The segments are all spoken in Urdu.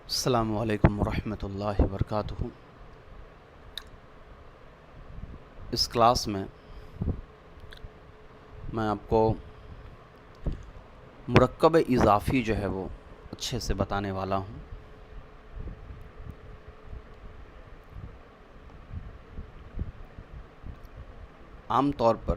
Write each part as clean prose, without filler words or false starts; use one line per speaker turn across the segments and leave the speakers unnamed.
السلام علیکم ورحمۃ اللہ وبرکاتہ۔ اس کلاس میں میں آپ کو مرکب اضافی جو ہے وہ اچھے سے بتانے والا ہوں۔ عام طور پر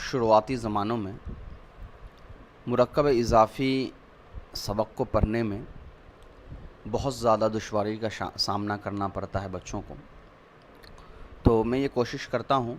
شروعاتی زمانوں میں مرکب اضافی سبق کو پڑھنے میں بہت زیادہ دشواری کا سامنا کرنا پڑتا ہے بچوں کو، تو میں یہ کوشش کرتا ہوں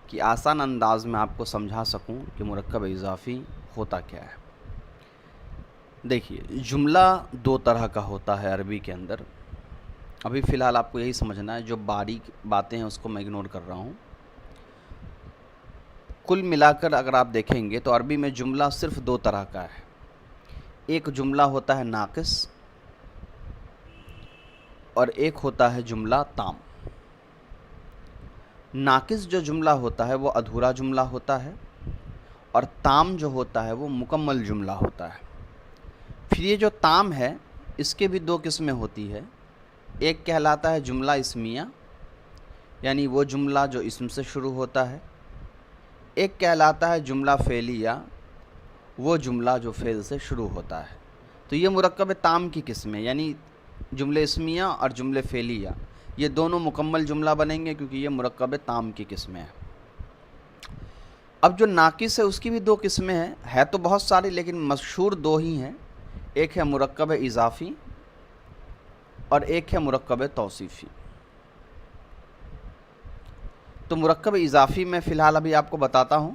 کہ آسان انداز میں آپ کو سمجھا سکوں کہ مرکب اضافی ہوتا کیا ہے۔ دیکھیے، جملہ دو طرح کا ہوتا ہے عربی کے اندر۔ ابھی فی الحال آپ کو یہی سمجھنا ہے، جو باریک باتیں ہیں اس کو میں اگنور کر رہا ہوں۔ کل ملا کر اگر آپ دیکھیں گے تو عربی میں جملہ صرف دو طرح کا ہے۔ ایک جملہ ہوتا ہے ناقص اور ایک ہوتا ہے جملہ تام۔ ناقص جو جملہ ہوتا ہے وہ ادھورا جملہ ہوتا ہے، اور تام جو ہوتا ہے وہ مکمل جملہ ہوتا ہے۔ پھر یہ جو تام ہے اس کے بھی دو قسمیں ہوتی ہے۔ ایک کہلاتا ہے جملہ اسمیہ، یعنی وہ جملہ جو اسم سے شروع ہوتا ہے۔ ایک کہلاتا ہے جملہ فعلیہ، وہ جملہ جو فعل سے شروع ہوتا ہے۔ تو یہ مرکب تام کی قسمیں، یعنی جملے اسمیہ اور جملے فعلیہ، یہ دونوں مکمل جملہ بنیں گے کیونکہ یہ مرکب تام کی قسمیں ہیں۔ اب جو ناقص ہے اس کی بھی دو قسمیں ہیں، ہے تو بہت ساری لیکن مشہور دو ہی ہیں۔ ایک ہے مرکب اضافی اور ایک ہے مرکب توصیفی۔ تو مرکب اضافی میں فی الحال ابھی آپ کو بتاتا ہوں،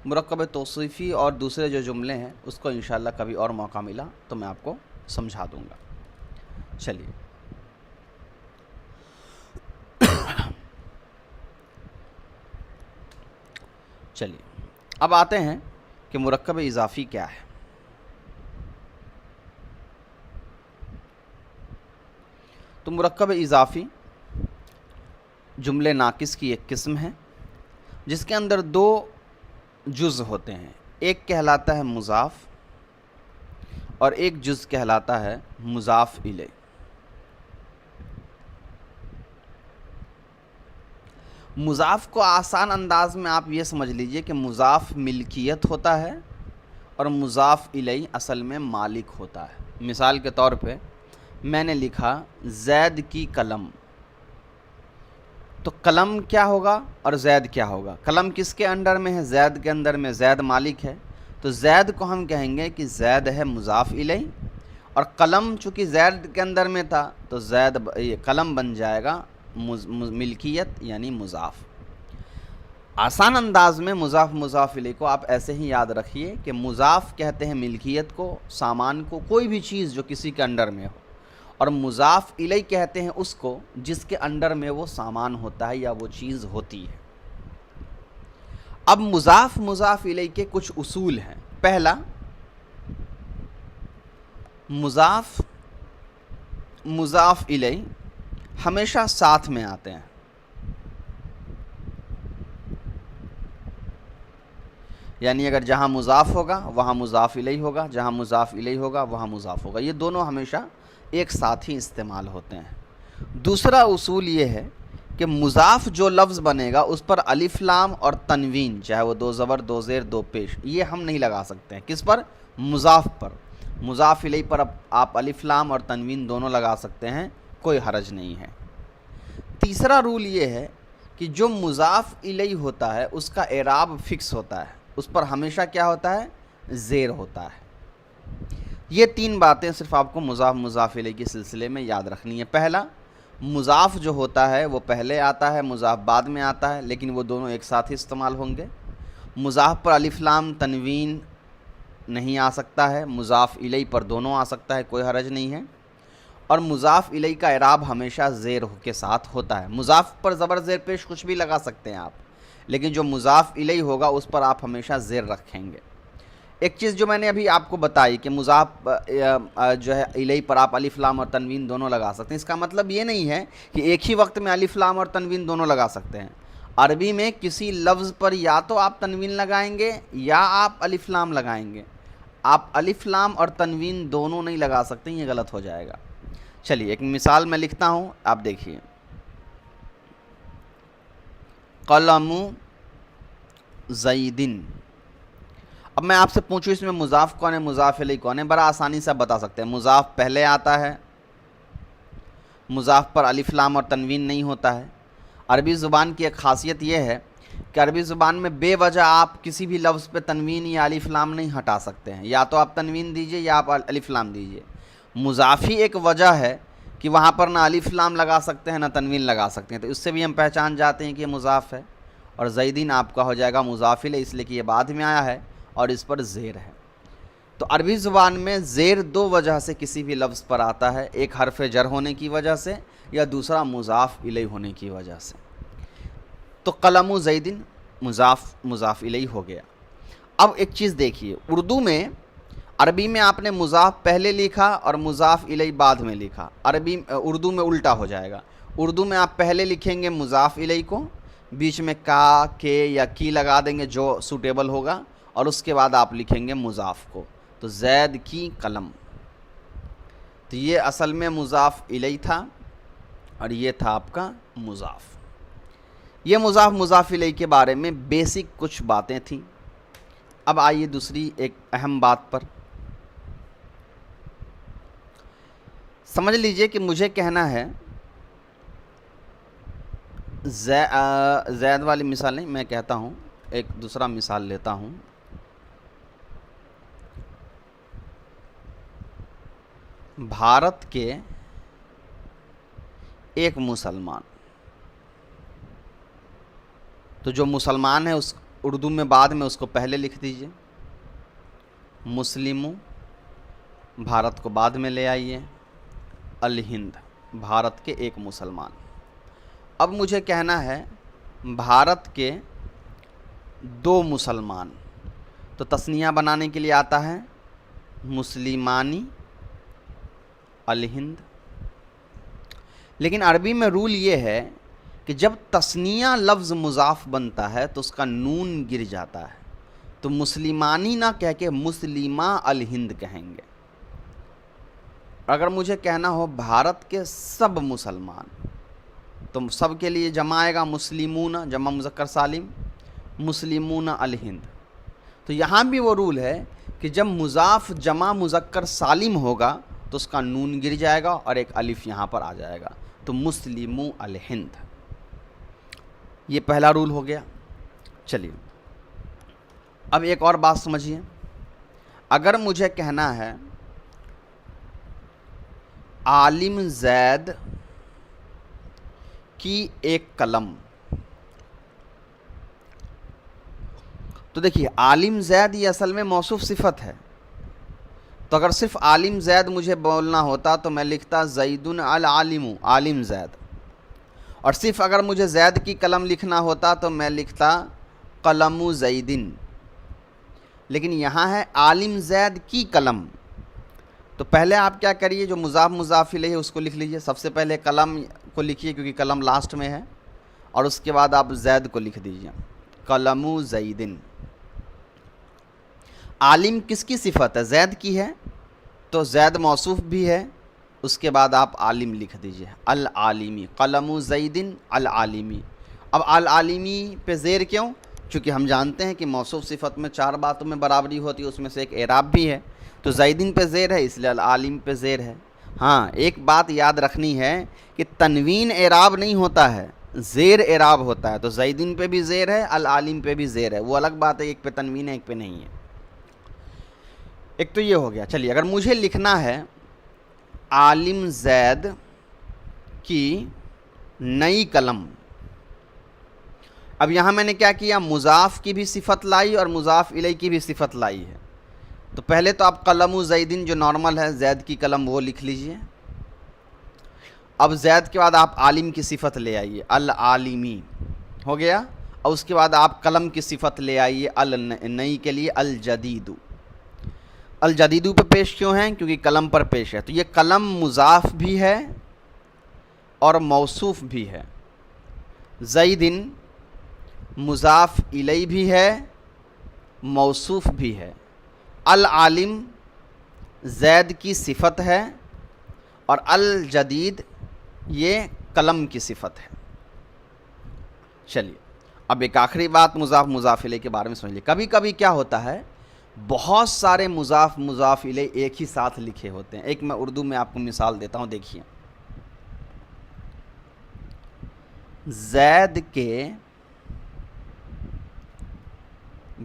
مرکب توصیفی اور دوسرے جو جملے ہیں اس کو انشاءاللہ کبھی اور موقع ملا تو میں آپ کو سمجھا دوں گا۔ چلیے اب آتے ہیں کہ مرکب اضافی کیا ہے۔ تو مرکب اضافی جملے ناقص کی ایک قسم ہے جس کے اندر دو جز ہوتے ہیں۔ ایک کہلاتا ہے مضاف اور ایک جز کہلاتا ہے مضاف الیہ۔ مضاف کو آسان انداز میں آپ یہ سمجھ لیجئے کہ مضاف ملکیت ہوتا ہے اور مضاف الیہ اصل میں مالک ہوتا ہے۔ مثال کے طور پہ میں نے لکھا زید کی قلم، تو قلم کیا ہوگا اور زید کیا ہوگا؟ قلم کس کے انڈر میں ہے؟ زید کے اندر میں۔ زید مالک ہے تو زید کو ہم کہیں گے کہ زید ہے مضاف الیہ، اور قلم چونکہ زید کے اندر میں تھا تو زید یہ قلم بن جائے گا ملکیت یعنی مضاف۔ آسان انداز میں مضاف مضاف الیہ کو آپ ایسے ہی یاد رکھیے کہ مضاف کہتے ہیں ملکیت کو، سامان کو، کوئی بھی چیز جو کسی کے انڈر میں ہو، اور مضاف الیہ کہتے ہیں اس کو جس کے انڈر میں وہ سامان ہوتا ہے یا وہ چیز ہوتی ہے۔ اب مضاف مضاف الیہ کے کچھ اصول ہیں۔ پہلا، مضاف مضاف الیہ ہمیشہ ساتھ میں آتے ہیں۔ یعنی اگر جہاں مضاف ہوگا وہاں مضاف الیہ ہوگا، جہاں مضاف الیہ ہوگا وہاں مضاف ہوگا، یہ دونوں ہمیشہ ایک ساتھ ہی استعمال ہوتے ہیں۔ دوسرا اصول یہ ہے کہ مضاف جو لفظ بنے گا اس پر الف لام اور تنوین، چاہے وہ دو زبر دو زیر دو پیش، یہ ہم نہیں لگا سکتے ہیں۔ کس پر؟ مضاف پر۔ مضاف الیہ پر آپ الف لام اور تنوین دونوں لگا سکتے ہیں، کوئی حرج نہیں ہے۔ تیسرا رول یہ ہے کہ جو مضاف الیہ ہوتا ہے اس کا اعراب فکس ہوتا ہے، اس پر ہمیشہ کیا ہوتا ہے؟ زیر ہوتا ہے۔ یہ تین باتیں صرف آپ کو مضاف مضاف الیہ کے سلسلے میں یاد رکھنی ہے۔ پہلا، مضاف جو ہوتا ہے وہ پہلے آتا ہے، مضاف بعد میں آتا ہے، لیکن وہ دونوں ایک ساتھ ہی استعمال ہوں گے۔ مضاف پر الف لام تنوین نہیں آ سکتا ہے، مضاف الیہ پر دونوں آ سکتا ہے، کوئی حرج نہیں ہے۔ اور مضاف الیہ کا اعراب ہمیشہ زیر کے ساتھ ہوتا ہے۔ مضاف پر زبر زیر پیش کچھ بھی لگا سکتے ہیں آپ، لیکن جو مضاف الیہ ہوگا اس پر آپ ہمیشہ زیر رکھیں گے۔ ایک چیز جو میں نے ابھی آپ کو بتائی کہ مضاف جو ہے الیہ پر آپ الف لام اور تنوین دونوں لگا سکتے ہیں، اس کا مطلب یہ نہیں ہے کہ ایک ہی وقت میں الف لام اور تنوین دونوں لگا سکتے ہیں۔ عربی میں کسی لفظ پر یا تو آپ تنوین لگائیں گے یا آپ الف لام لگائیں گے۔ آپ الف لام اور تنوین دونوں نہیں لگا سکتے، یہ غلط ہو جائے گا۔ چلیے ایک مثال میں لکھتا ہوں، آپ دیکھیے، قلم زیدن۔ اب میں آپ سے پوچھوں اس میں مضاف کون ہے، مضاف الیہ کون ہے؟ بڑا آسانی سے آپ بتا سکتے ہیں، مضاف پہلے آتا ہے، مضاف پر الف لام اور تنوین نہیں ہوتا ہے۔ عربی زبان کی ایک خاصیت یہ ہے کہ عربی زبان میں بے وجہ آپ کسی بھی لفظ پہ تنوین یا الف لام نہیں ہٹا سکتے ہیں، یا تو آپ تنوین دیجئے یا آپ الف لام دیجئے۔ مضافی ایک وجہ ہے کہ وہاں پر نہ الف لام لگا سکتے ہیں نہ تنوین لگا سکتے ہیں، تو اس سے بھی ہم پہچان جاتے ہیں کہ یہ مضاف ہے۔ اور زیدین آپ کا ہو جائے گا مضاف الیہ، اس لیے کہ یہ بعد میں آیا ہے اور اس پر زیر ہے۔ تو عربی زبان میں زیر دو وجہ سے کسی بھی لفظ پر آتا ہے، ایک حرف جر ہونے کی وجہ سے یا دوسرا مضاف الیہ ہونے کی وجہ سے۔ تو قلم زیدن مضاف الیہ ہو گیا۔ اب ایک چیز دیکھیے، اردو میں، عربی میں آپ نے مضاف پہلے لکھا اور مضاف الیہ بعد میں لکھا، اردو میں الٹا ہو جائے گا۔ اردو میں آپ پہلے لکھیں گے مضاف الیہ کو، بیچ میں کا، کے یا کی لگا دیں گے جو سوٹیبل ہوگا، اور اس کے بعد آپ لکھیں گے مضاف کو۔ تو زید کی قلم، تو یہ اصل میں مضاف الیہ تھا اور یہ تھا آپ کا مضاف۔ یہ مضاف الیہ کے بارے میں بیسک کچھ باتیں تھیں۔ اب آئیے دوسری ایک اہم بات پر، سمجھ لیجئے کہ مجھے کہنا ہے، زید والی مثال نہیں، میں کہتا ہوں ایک دوسرا مثال لیتا ہوں۔ بھارت کے ایک مسلمان، تو جو مسلمان ہے اس اردو میں بعد میں اس کو پہلے لکھ دیجئے، مسلموں بھارت کو بعد میں لے آئیے، الہند بھارت کے ایک مسلمان۔ اب مجھے کہنا ہے بھارت کے دو مسلمان، تو تثنیہ بنانے کے لیے آتا ہے مسلمانی الہند۔ لیکن عربی میں رول یہ ہے کہ جب تثنیہ لفظ مضاف بنتا ہے تو اس کا نون گر جاتا ہے، تو مسلمانی نہ کہہ کے مسلمہ الہند کہیں گے۔ اگر مجھے کہنا ہو بھارت کے سب مسلمان، تو سب کے لیے جمع آئے گا مسلمون، جمع مذکر سالم، مسلمون الہند۔ تو یہاں بھی وہ رول ہے کہ جب مضاف جمع مذکر سالم ہوگا تو اس کا نون گر جائے گا اور ایک الف یہاں پر آ جائے گا، تو مسلمو الہند۔ یہ پہلا رول ہو گیا۔ چلیے اب ایک اور بات سمجھیے، اگر مجھے کہنا ہے عالم زید کی ایک قلم، تو دیکھیے عالم زید یہ اصل میں موصوف صفت ہے، تو اگر صرف عالم زید مجھے بولنا ہوتا تو میں لکھتا زیدن العالم، عالم زید، اور صرف اگر مجھے زید کی قلم لکھنا ہوتا تو میں لکھتا قلم زیدن۔ لیکن یہاں ہے عالم زید کی قلم، تو پہلے آپ کیا کریے، جو مضاف الیہ ہے اس کو لکھ لیجئے، سب سے پہلے قلم کو لکھیے کیونکہ قلم لاسٹ میں ہے، اور اس کے بعد آپ زید کو لکھ دیجئے، قلم زیدن۔ عالم کس کی صفت ہے؟ زید کی ہے، تو زید موصوف بھی ہے، اس کے بعد آپ عالم لکھ دیجئے، العالمی، قلم زیدن العالمی۔ اب العالمی پہ زیر کیوں؟ چونکہ ہم جانتے ہیں کہ موصوف صفت میں 4 باتوں میں برابری ہوتی ہے، اس میں سے ایک اعراب بھی ہے، تو زیدن پہ زیر ہے اس لیے العالم پہ زیر ہے۔ ہاں ایک بات یاد رکھنی ہے کہ تنوین اعراب نہیں ہوتا ہے، زیر اعراب ہوتا ہے، تو زیدن پہ بھی زیر ہے، العالم پہ بھی زیر ہے، وہ الگ بات ہے، ایک پہ تنوین ہے ایک پہ نہیں ہے۔ ایک تو یہ ہو گیا۔ چلیے اگر مجھے لکھنا ہے عالم زید کی نئی قلم، اب یہاں میں نے کیا کیا، مضاف کی بھی صفت لائی اور مضاف الیہ کی بھی صفت لائی ہے، تو پہلے تو آپ قلم زیدن جو نارمل ہے زید کی قلم وہ لکھ لیجئے، اب زید کے بعد آپ عالم کی صفت لے آئیے، العالمی ہو گیا، اور اس کے بعد آپ قلم کی صفت لے آئیے النئی کے لیے الجدید۔ الجدید پہ پیش کیوں ہیں؟ کیونکہ قلم پر پیش ہے، تو یہ قلم مضاف بھی ہے اور موصوف بھی ہے، زیدن مضاف الیہ بھی ہے موصوف بھی ہے، العالم زید کی صفت ہے اور الجدید یہ قلم کی صفت ہے۔ چلیے اب ایک آخری بات مضاف مضاف الیہ کے بارے میں سمجھ لیے۔ کبھی کبھی کیا ہوتا ہے، بہت سارے مضاف مضاف الیہ ایک ہی ساتھ لکھے ہوتے ہیں۔ ایک میں اردو میں آپ کو مثال دیتا ہوں، دیکھیے، زید کے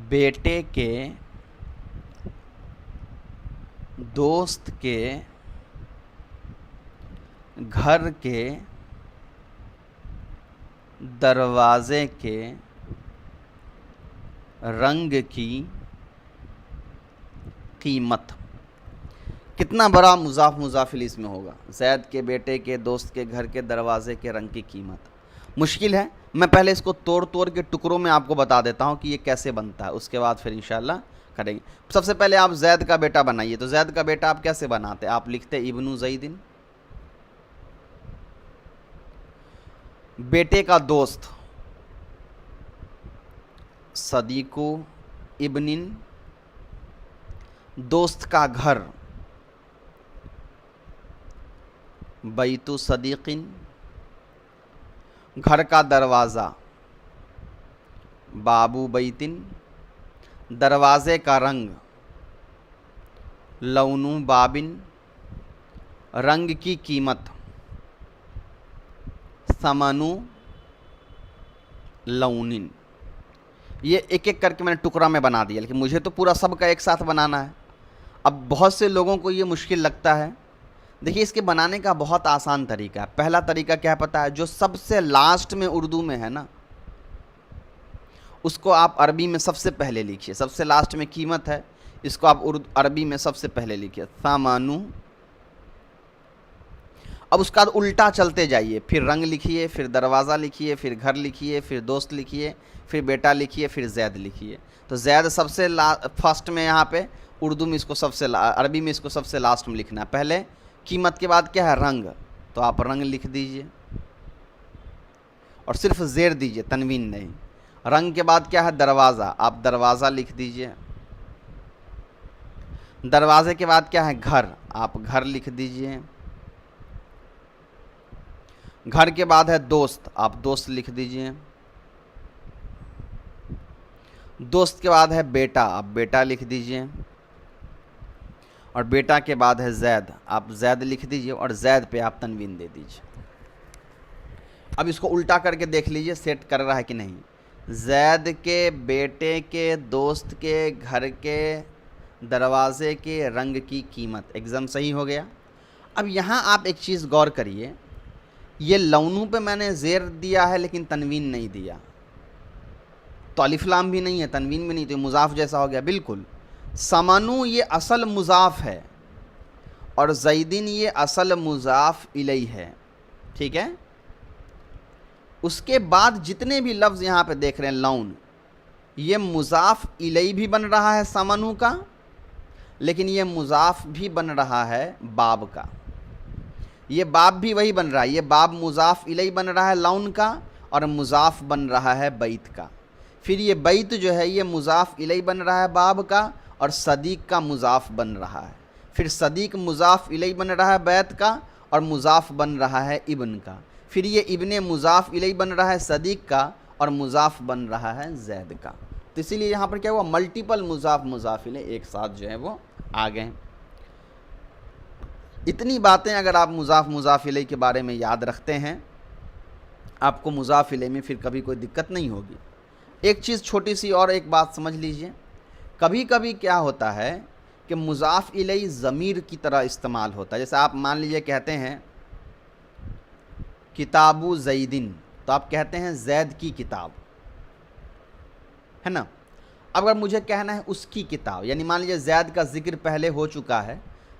بیٹے کے دوست کے گھر کے دروازے کے رنگ کی قیمت۔ کتنا بڑا مضاف مضاف الیہ اس میں ہوگا، زید کے بیٹے کے دوست کے گھر کے دروازے کے رنگ کی قیمت۔ مشکل ہے، میں پہلے اس کو توڑ توڑ کے ٹکڑوں میں آپ کو بتا دیتا ہوں کہ یہ کیسے بنتا ہے، اس کے بعد پھر انشاءاللہ کریں گے۔ سب سے پہلے آپ زید کا بیٹا بنائیے، تو زید کا بیٹا آپ کیسے بناتے؟ آپ لکھتے ابن زیدن، بیٹے کا دوست صدیق ابن، دوست کا گھر بیت صدیق، گھر کا دروازہ بابو بیتن، دروازے کا رنگ لون بابن، رنگ کی قیمت ثمن لون۔ یہ ایک ایک کر کے میں نے ٹکڑا میں بنا دیا، لیکن مجھے تو پورا سب کا ایک ساتھ بنانا ہے۔ اب بہت سے لوگوں کو یہ مشکل لگتا ہے۔ دیکھیے اس کے بنانے کا بہت آسان طریقہ ہے۔ پہلا طریقہ کیا پتہ ہے؟ جو سب سے لاسٹ میں اردو میں ہے نا، اس کو آپ عربی میں سب سے پہلے لکھیے۔ سب سے لاسٹ میں قیمت ہے، اس کو آپ عربی میں سب سے پہلے لکھیے ثمن۔ اب اس کا الٹا چلتے جائیے، پھر رنگ لکھیے، پھر دروازہ لکھیے، پھر گھر لکھیے، پھر دوست لکھیے، پھر بیٹا لکھیے، پھر زید لکھیے۔ تو زید سب سے فرسٹ میں یہاں پہ اردو میں اس کو سب سے عربی میں اس کو سب سے لاسٹ میں لکھنا ہے۔ پہلے قیمت کے بعد کیا ہے؟ رنگ، تو آپ رنگ لکھ دیجئے اور صرف زیر دیجئے، تنوین نہیں۔ رنگ کے بعد کیا ہے؟ دروازہ، آپ دروازہ لکھ دیجئے۔ دروازے کے بعد کیا ہے؟ گھر، آپ گھر لکھ دیجئے۔ گھر کے بعد ہے دوست، آپ دوست لکھ دیجئے۔ دوست کے بعد ہے بیٹا، آپ بیٹا لکھ دیجئے۔ اور بیٹا کے بعد ہے زید، آپ زید لکھ دیجئے، اور زید پہ آپ تنوین دے دیجئے۔ اب اس کو الٹا کر کے دیکھ لیجئے سیٹ کر رہا ہے کہ نہیں۔ زید کے بیٹے کے دوست کے گھر کے دروازے کے رنگ کی قیمت، ایگزام صحیح ہو گیا۔ اب یہاں آپ ایک چیز غور کریے، یہ لونوں پہ میں نے زیر دیا ہے لیکن تنوین نہیں دیا، تو الف لام بھی نہیں ہے، تنوین بھی نہیں، تو مضاف جیسا ہو گیا بالکل۔ ثمنو یہ اصل مضاف ہے اور زیدن یہ اصل مضاف الیہ ہے، ٹھیک ہے۔ اس کے بعد جتنے بھی لفظ یہاں پہ دیکھ رہے ہیں لون، یہ مضاف الیہ بھی بن رہا ہے ثمنو کا، لیکن یہ مضاف بھی بن رہا ہے باب کا۔ یہ باب بھی وہی بن رہا ہے، یہ باب مضاف الیہ بن رہا ہے لون کا، اور مضاف بن رہا ہے بیت کا۔ پھر یہ بیت جو ہے یہ مضاف الیہ بن رہا ہے باب کا، اور صدیق کا مضاف بن رہا ہے۔ پھر صدیق مضاف الیہ بن رہا ہے بیت کا، اور مضاف بن رہا ہے ابن کا۔ پھر یہ ابن مضاف الیہ بن رہا ہے صدیق کا، اور مضاف بن رہا ہے زید کا۔ تو اسی لیے یہاں پر کیا ہوا؟ ملٹیپل مضاف مضاف الیہ ایک ساتھ جو ہے وہ آ گئے۔ اتنی باتیں اگر آپ مضاف مضاف الیہ کے بارے میں یاد رکھتے ہیں، آپ کو مضاف الیہ میں پھر کبھی کوئی دقت نہیں ہوگی۔ ایک چیز چھوٹی سی اور ایک بات سمجھ لیجئے، کبھی کبھی کیا ہوتا ہے کہ مضاف الیہ ضمیر کی طرح استعمال ہوتا ہے۔ جیسے آپ مان لیجئے کہتے ہیں کتاب زیدن، تو آپ کہتے ہیں زید کی کتاب، ہے نا۔ اب اگر مجھے کہنا ہے اس کی کتاب، یعنی مان لیجئے زید کا ذکر پہلے ہو چکا ہے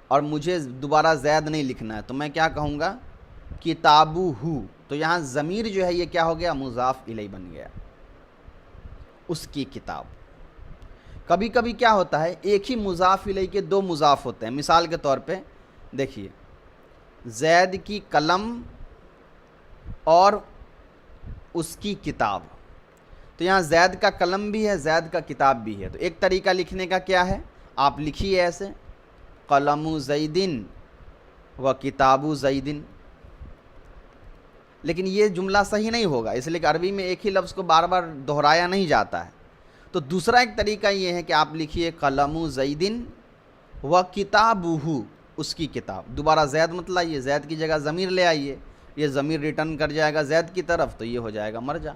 اور مجھے دوبارہ زید نہیں لکھنا ہے، تو میں کیا کہوں گا؟ کتابو ہو، تو یہاں ضمیر جو ہے یہ کیا ہو گیا؟ مضاف الیہ بن گیا، اس کی کتاب۔ کبھی کبھی کیا ہوتا ہے ایک ہی مضاف الیہ کے دو مضاف ہوتے ہیں۔ مثال کے طور پہ دیکھیے، زید کی قلم اور اس کی کتاب، تو یہاں زید کا قلم بھی ہے، زید کا کتاب بھی ہے۔ تو ایک طریقہ لکھنے کا کیا ہے؟ آپ لکھیے ایسے قلم زیدن و کتاب زیدن، لیکن یہ جملہ صحیح نہیں ہوگا، اس لیے کہ عربی میں ایک ہی لفظ کو بار بار دہرایا نہیں جاتا ہے۔ تو دوسرا ایک طریقہ یہ ہے کہ آپ لکھیے قلم زیدن و کتابہ، اس کی کتاب، دوبارہ زید مت لائیے، زید کی جگہ ضمیر لے آئیے، یہ ضمیر ریٹرن کر جائے گا زید کی طرف، تو یہ ہو جائے گا مرجع۔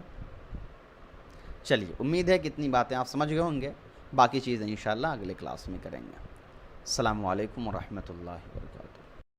چلیے، امید ہے کہ اتنی باتیں آپ سمجھ گئے ہوں گے، باقی چیزیں انشاءاللہ اگلے کلاس میں کریں گے۔ السلام علیکم ورحمۃ اللہ وبرکاتہ۔